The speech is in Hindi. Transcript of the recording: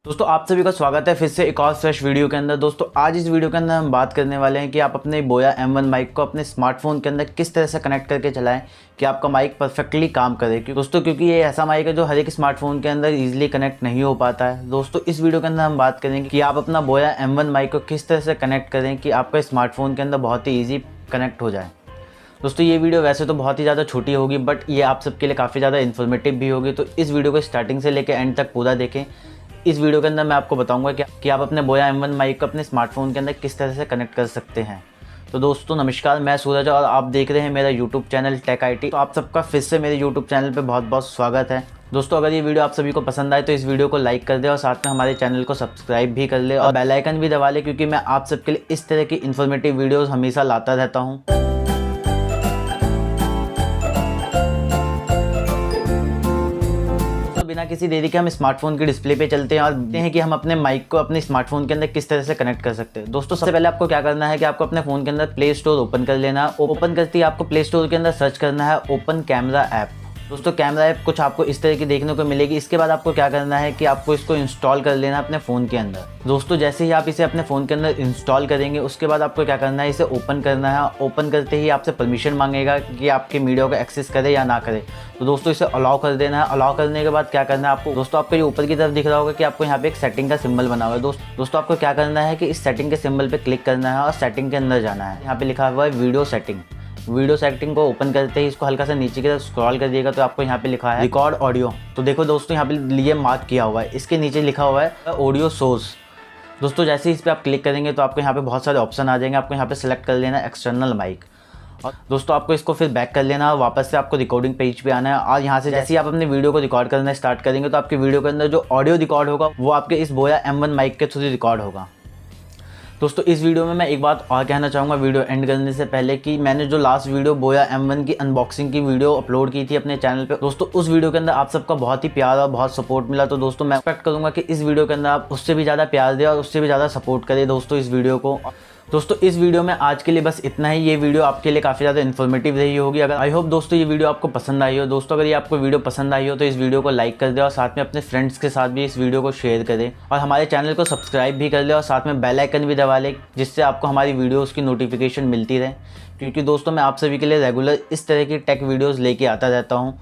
दोस्तों आप सभी का स्वागत है फिर से एक और फ्रेश वीडियो के अंदर। दोस्तों आज इस वीडियो के अंदर हम बात करने वाले हैं कि आप अपने बोया M1 माइक को अपने स्मार्टफोन के अंदर किस तरह से कनेक्ट करके चलाएं कि आपका माइक परफेक्टली काम करे। क्योंकि ये ऐसा माइक है जो हर एक स्मार्टफोन के अंदर इजीली कनेक्ट नहीं हो पाता है। दोस्तों इस वीडियो के अंदर हम बात करेंगे कि आप अपना बोया M1 माइक को किस तरह से कनेक्ट करें कि आपका स्मार्टफोन के अंदर बहुत ही ईजी कनेक्ट हो जाए। दोस्तों ये वीडियो वैसे तो बहुत ही ज़्यादा छोटी होगी बट ये आप सबके लिए काफ़ी ज़्यादा इन्फॉर्मेटिव भी होगी, तो इस वीडियो को स्टार्टिंग से लेकर एंड तक पूरा देखें। इस वीडियो के अंदर मैं आपको बताऊंगा कि आप अपने बोया M1 माइक को अपने स्मार्टफोन के अंदर किस तरह से कनेक्ट कर सकते हैं। तो दोस्तों नमस्कार, मैं सूरज और आप देख रहे हैं मेरा यूट्यूब चैनल टेक IT। तो आप सबका फिर से मेरे यूट्यूब चैनल पे बहुत बहुत स्वागत है। दोस्तों अगर ये वीडियो आप सभी को पसंद आए तो इस वीडियो को लाइक कर दे और साथ में हमारे चैनल को सब्सक्राइब भी कर ले और बेल आइकन भी दबा ले, क्योंकि मैं आप सबके लिए इस तरह की इन्फॉर्मेटिव वीडियोज़ हमेशा लाता रहता हूँ। बिना किसी देरी के हम स्मार्टफोन की डिस्प्ले पे चलते हैं और देखते हैं कि हम अपने माइक को अपने स्मार्टफोन के अंदर किस तरह से कनेक्ट कर सकते हैं। दोस्तों सबसे पहले आपको क्या करना है कि आपको अपने फ़ोन के अंदर प्ले स्टोर ओपन कर लेना है। ओपन करते ही आपको प्ले स्टोर के अंदर सर्च करना है ओपन कैमरा ऐप। दोस्तों कैमरा ऐप कुछ आपको इस तरह की देखने को मिलेगी। इसके बाद आपको क्या करना है कि आपको इसको इंस्टॉल कर लेना है अपने फ़ोन के अंदर। दोस्तों जैसे ही आप इसे अपने फ़ोन के अंदर इंस्टॉल करेंगे उसके बाद आपको क्या करना है, इसे ओपन करना है। ओपन करते ही आपसे परमिशन मांगेगा कि आपके मीडिया को एक्सेस करे या ना करे। तो दोस्तों इसे अलाउ कर देना है। अलाउ करने के बाद क्या करना है आपको, दोस्तों आपको ये ऊपर की तरफ दिख रहा होगा कि आपको यहाँ पे एक सेटिंग का सिंबल बना हुआ है। दोस्तों आपको क्या करना है कि इस सेटिंग के सिंबल पे क्लिक करना है और सेटिंग के अंदर जाना है। यहाँ पे लिखा हुआ है वीडियो सेटिंग। वीडियो सेटिंग को ओपन करते ही इसको हल्का सा नीचे की तरफ स्क्रॉल कर दिएगा तो आपको यहाँ पे लिखा है रिकॉर्ड ऑडियो। तो देखो दोस्तों यहाँ पे लिए मार्क किया हुआ है, इसके नीचे लिखा हुआ है ऑडियो सोर्स। दोस्तों जैसे ही इस पर आप क्लिक करेंगे तो आपको यहाँ पे बहुत सारे ऑप्शन आ जाएंगे। आपको यहाँ पे सिलेक्ट कर लेना है एक्सटर्नल माइक और दोस्तों आपको इसको फिर बैक कर लेना है और वापस से आपको रिकॉर्डिंग पेज पे आना है। और यहाँ से जैसे ही आप अपने वीडियो को रिकॉर्ड करना स्टार्ट करेंगे तो आपके वीडियो के अंदर जो ऑडियो रिकॉर्ड होगा वो आपके इस बोया M1 माइक के थ्रू रिकॉर्ड होगा। दोस्तों इस वीडियो में मैं एक बात और कहना चाहूँगा वीडियो एंड करने से पहले कि मैंने जो लास्ट वीडियो बोया M1 की अनबॉक्सिंग की वीडियो अपलोड की थी अपने चैनल पे, दोस्तों उस वीडियो के अंदर आप सबका बहुत ही प्यार और बहुत सपोर्ट मिला। तो दोस्तों मैं एक्सपेक्ट करूँगा कि इस वीडियो के अंदर आप उससे भी ज़्यादा प्यार दें और उससे भी ज़्यादा सपोर्ट करें दोस्तों इस वीडियो को। दोस्तों इस वीडियो में आज के लिए बस इतना ही। ये वीडियो आपके लिए काफ़ी ज़्यादा इन्फॉर्मेटिव रही होगी। अगर आई होप दोस्तों ये वीडियो आपको पसंद आई हो। दोस्तों अगर ये आपको वीडियो पसंद आई हो तो इस वीडियो को लाइक कर दे और साथ में अपने फ्रेंड्स के साथ भी इस वीडियो को शेयर करें और हमारे चैनल को सब्सक्राइब भी कर ले और साथ में बेल आइकन भी दबा ले, जिससे आपको हमारी वीडियोज़ की नोटिफिकेशन मिलती रहे। क्योंकि दोस्तों मैं आप सभी के लिए रेगुलर इस तरह की टेक वीडियोज़ लेके आता रहता हूँ।